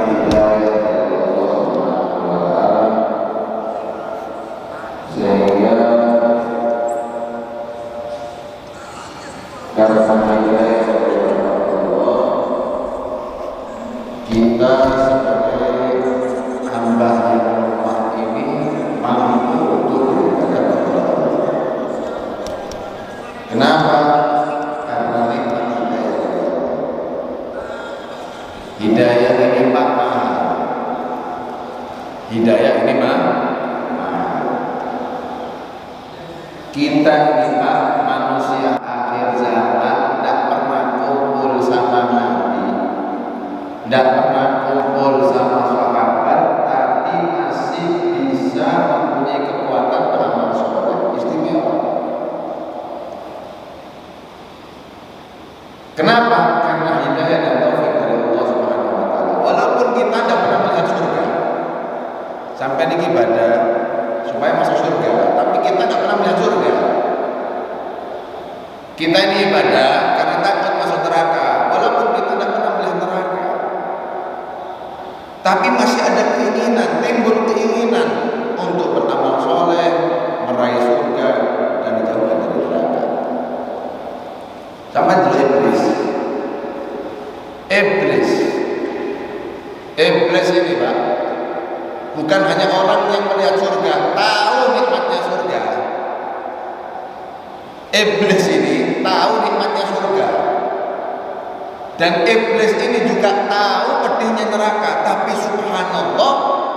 hidayah dari Allah Subhanahu wa taala, sehingga karena hidayah dari Allah kita sebagai hamba yang lemah ini mampu untuk beribadah kepada Allah. Kenapa? Karena nikmat hidayah dari Allah. Hidayah ini mahal. Hidayah ini mahal. Kita ini manusia akhir zaman tidak pernah kumpul sama Nabi, tidak pernah kumpul sama sahabat, tapi masih bisa mempunyai kekuatan beramal soleh. Istimewa. Kenapa? Karena hidayah dan taufik dari Allah Subhanahu wa taala. Walaupun kita tidak pernah melihat surga, sampai di ibadah supaya masuk surga, tapi kita tidak pernah melihat surga. Kita ini ibadah karena takut masuk neraka, walaupun kita tidak pernah melihat neraka, tapi masih ada keinginan, timbul keinginan untuk beramal soleh, meraih surga dan dijauhkan dari neraka. Sama dulu Iblis ini Pak, bukan hanya orang yang melihat surga, tahu nikmatnya surga. Iblis ini tahu nikmatnya surga, dan iblis ini juga tahu pedihnya neraka, tapi subhanallah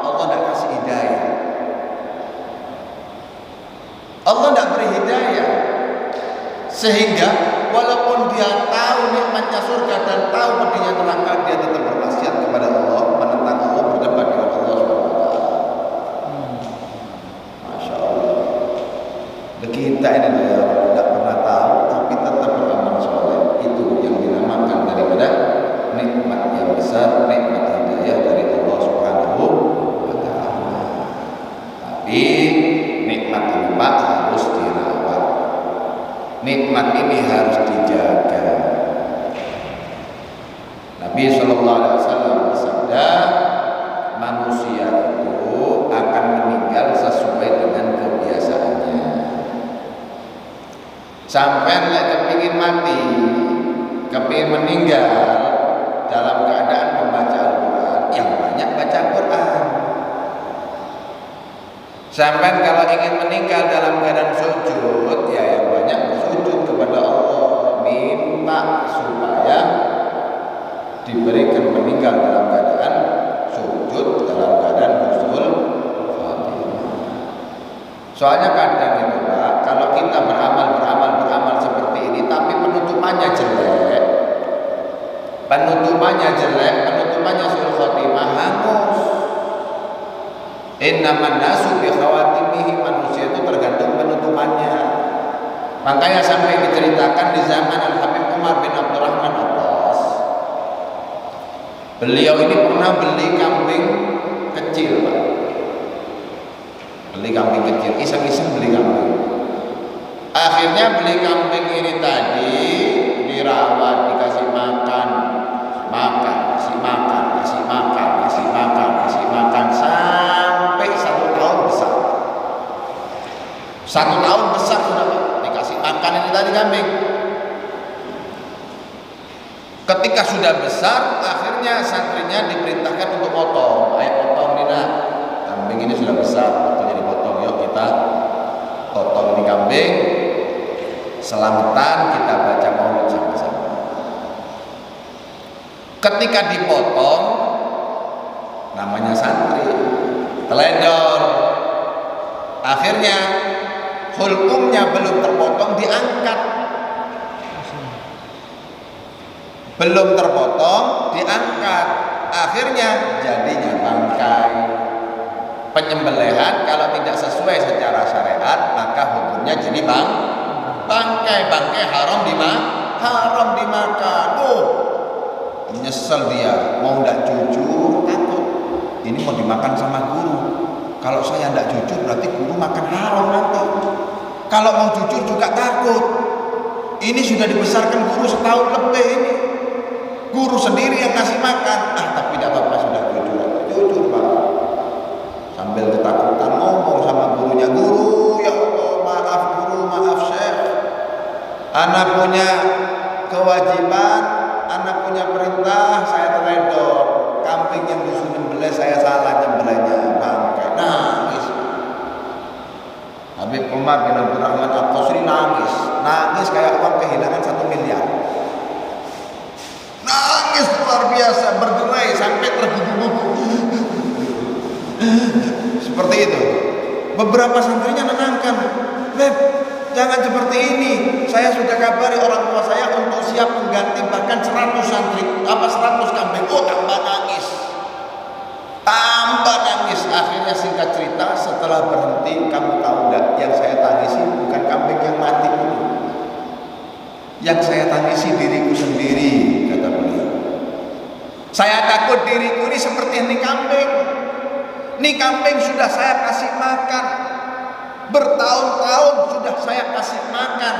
Allah tidak kasih hidayah. Allah tidak beri hidayah, sehingga walaupun dia tahu nikmatnya surga dan tahu pedihnya neraka, dia tetap bermaksiat kepada Allah, menentang Allah, berdebat dengan Allah SWT. Masya Allah. Kita ini tidak pernah tahu, tapi tetap beramal soleh. Itu yang dinamakan daripada nikmat yang besar, nikmat hidayah dari Allah Subhanahu wa taala. Tapi nikmat ini Pak harus dirawat. Nikmat ini harus dijaga. Nabi sallallahu alaihi wasallam bersabda, manusia itu akan meninggal sesuai dengan kebiasaannya. Sampai kepingin mati, kepingin meninggal dalam keadaan membaca Al-Quran, yang banyak baca Al-Quran. Sampai kalau ingin meninggal dalam keadaan sujud, ya yang banyak bersujud kepada Allah, minta supaya diberikan meninggal dalam keadaan sujud, dalam keadaan husnul khotimah. Soalnya kadang itu Pak, kalau kita beramal seperti ini, tapi penutupannya jelek, penutupannya sul khotimah, hangus. Innaman nasu bi khawatimihi, manusia itu tergantung penutupannya. Makanya sampai diceritakan di zaman Al-Habib Umar bin Abdurrahman Abbas, beliau ini pernah beli kambing kecil Pak. Beli kambing kecil, iseng-iseng beli kambing. Akhirnya beli kambing ini tadi dirawat, dikasih makan, kasih makan sampai 1 tahun besar. 1 tahun besar sudah Pak, dikasih makan ini tadi kambing. Ketika sudah besar, akhirnya santrinya diperintahkan untuk potong. Ayo potong nih nak, kambing ini sudah besar, waktunya dipotong. Yuk kita potong ini kambing, selamatan kita baca maulid sama-sama. Ketika dipotong, namanya santri teledor, akhirnya hulkumnya belum terpotong, diangkat. Belum terpotong, diangkat. Akhirnya jadinya bangkai. Penyembelihan kalau tidak sesuai secara syariat, maka hukumnya jadi bangkai. Bangkai haram dimakan. Nyesel dia, mau tidak jujur, takut ini mau dimakan sama guru. Kalau saya tidak jujur berarti guru makan haram nanti. Kalau mau jujur juga takut, ini sudah dibesarkan guru setahun lebih ini, guru sendiri yang kasih makan. Tapi tidak apa-apa, sudah Anak punya kewajiban, anak punya perintah, saya teledor. Kambing yang disuruh nyembelih saya salah nyembelihnya, bangkai, nangis. Habib Umar bin Abdurrahman Al-Qasri nangis kayak orang kehilangan 1 miliar. Nangis luar biasa, bergerai sampai tergugup-gugup. Seperti itu. Beberapa santrinya menenangkan, Beb, jangan seperti ini. Saya sudah kabari orang tua saya untuk siap mengganti bahkan 100 santri, 100 kambing. Oh, tambah nangis. Akhirnya singkat cerita, setelah berhenti, kamu tahu nggak? Yang saya tangisi bukan kambing yang mati ini. Yang saya tangisi diriku sendiri, kata beliau. Saya takut diriku ini seperti ini kambing. Ini kambing sudah saya kasih makan. Bertahun-tahun sudah saya kasih makan.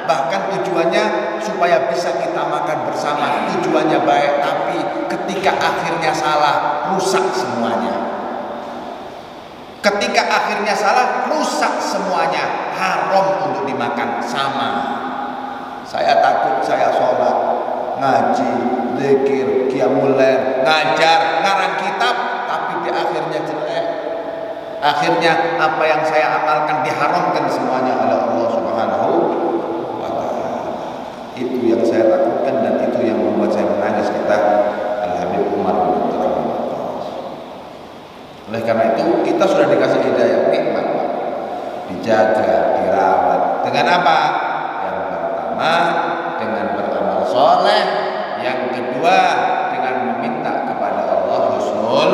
Bahkan tujuannya supaya bisa kita makan bersama. Tujuannya baik, tapi ketika akhirnya salah, rusak semuanya. Ketika akhirnya salah, rusak semuanya. Haram untuk dimakan sama. Saya takut saya sholat, ngaji, zikir, qiyamul lail, ngajar, ngarang kitab, tapi di akhirnya jelek. Akhirnya apa yang saya amalkan diharamkan semuanya oleh Allah Subhanahu wa ta'ala. Itu yang saya takutkan dan itu yang membuat saya menangis, kata Al-Habib Umar bin Abdurrahman. Oleh karena itu kita sudah dikasih hidayah, nikmat, dijaga, dirawat. Dengan apa? Yang pertama dengan beramal soleh, yang kedua dengan meminta kepada Allah husnul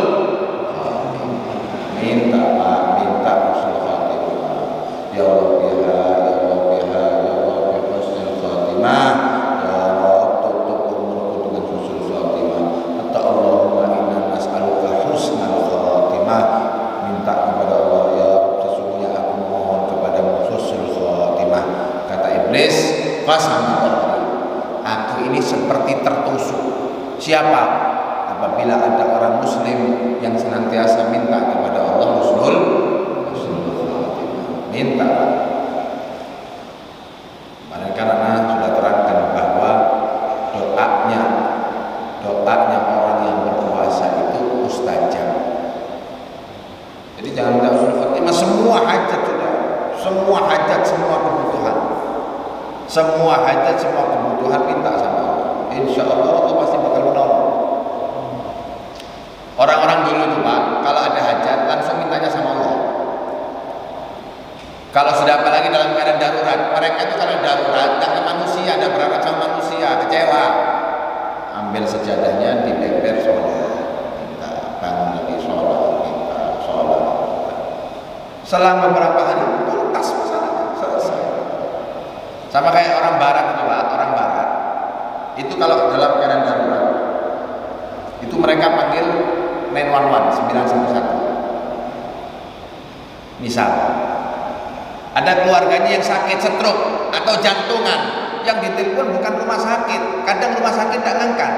khatimah. Minta husnul khatimah. Ya Allah biha, ya Allah biha, ya Allah bi husnul khatimah. Ya Rabb, tutup umurku dengan husnul khatimah. Atau Allahumma inna nas'aluka husnul khatimah. Minta kepada Allah, ya sesungguhnya aku mohon kepada husnul khatimah. Kata iblis, aku ini seperti tertusuk. Siapa? Apabila ada orang muslim yang senantiasa minta kepada Allah husnul khatimah. Minta. Karena sudah terangkan bahwa doanya orang yang berpuasa itu mustajab. Jadi jangan minta husnul khatimah, semua hajat sudah, semua hajat, semua kebutuhan. Semua hajat, semua kebutuhan minta sama Allah. Insya Allah Allah pasti bakal menolong. Orang-orang dulu tuh Pak, kalau ada hajat langsung mintanya sama Allah. Kalau sudah apalagi dalam keadaan darurat, mereka itu kalau darurat datang ke manusia, ada berharap sama manusia, kecewa. Ambil sejadahnya, dileper sholat, minta bangun lagi sholat, minta sholat. Selang beberapa hari tuntas masalahnya, selesai. Sama kayak orang barat itu Pak, orang barat itu kalau dalam keadaan darurat itu mereka panggil 911, 911. Misal ada keluarganya yang sakit stroke atau jantungan, yang ditelepon bukan rumah sakit, kadang rumah sakit tidak ngangkat.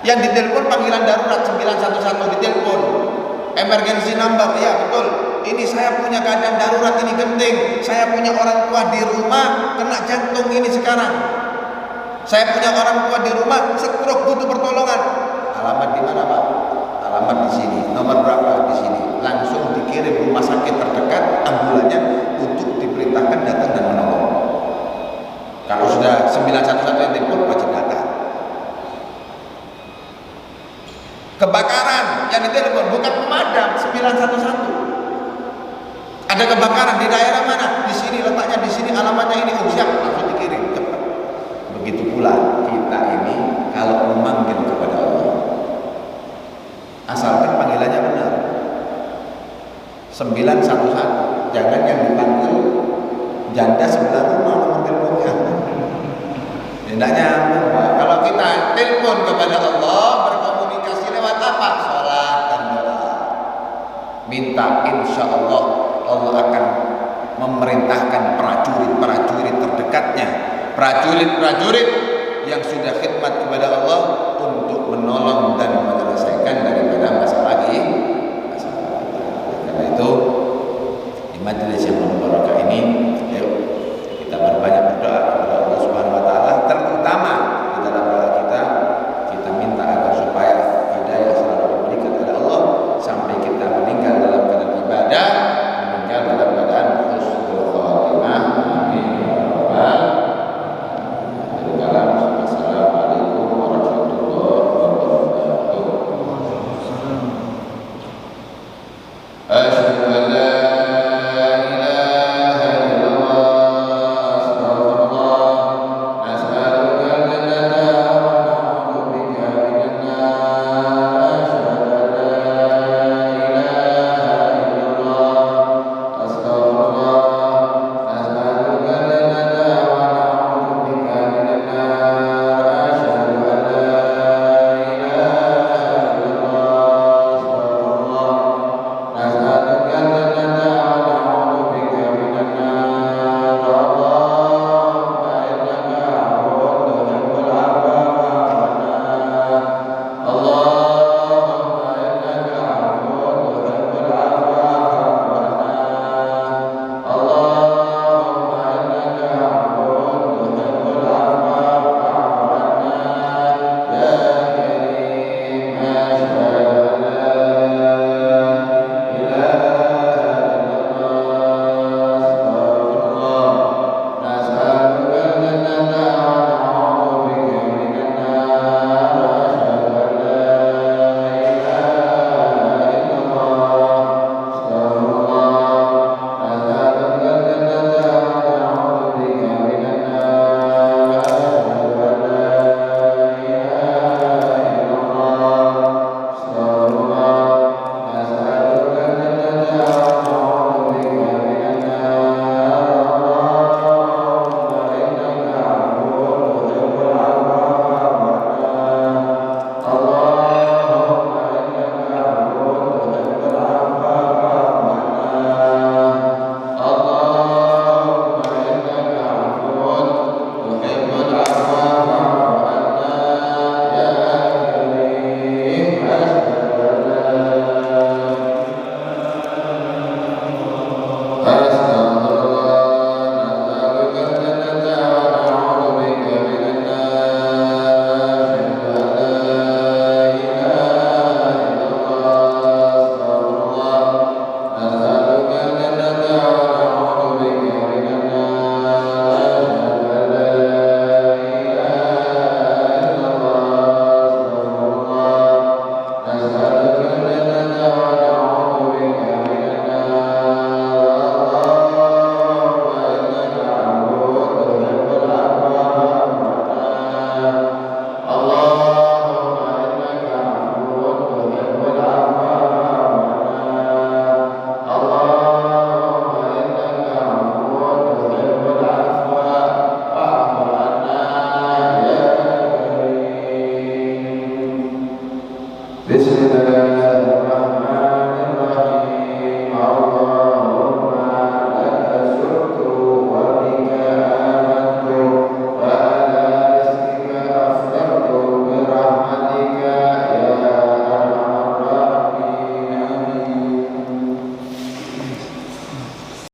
Yang ditelepon panggilan darurat 911, ditelepon emergency number, ya betul. Ini saya punya keadaan darurat, ini genting. Saya punya orang tua di rumah kena jantung ini sekarang. Saya punya orang tua di rumah stroke, butuh pertolongan. Alamat di mana Pak? Alamat di sini. Nomor berapa? Di sini. Langsung dikirim rumah sakit terdekat, ambulannya untuk diperintahkan datang dan menolong. Kalau sudah 911 yang telepon wajib datang. Kebakaran yang ditelepon bukan pemadam, 911. Ada kebakaran di daerah mana? Di sini, letaknya di sini, alamatnya ini. Oh siap, langsung dikirim cepat. Begitu pula kita ini kalau memanggil kepada Allah, asalkan panggilannya benar. 911, jangan yang dipanggil janda sebelah rumah nomor teleponnya. Tidak nyambung Pak. Kalau kita telepon kepada Allah, berkomunikasi lewat apa? Sholat dan doa. Minta, insya Allah Allah akan memerintahkan prajurit-prajurit terdekatnya, prajurit-prajurit yang sudah khidmat kepada Allah untuk menolong dan menyelesaikan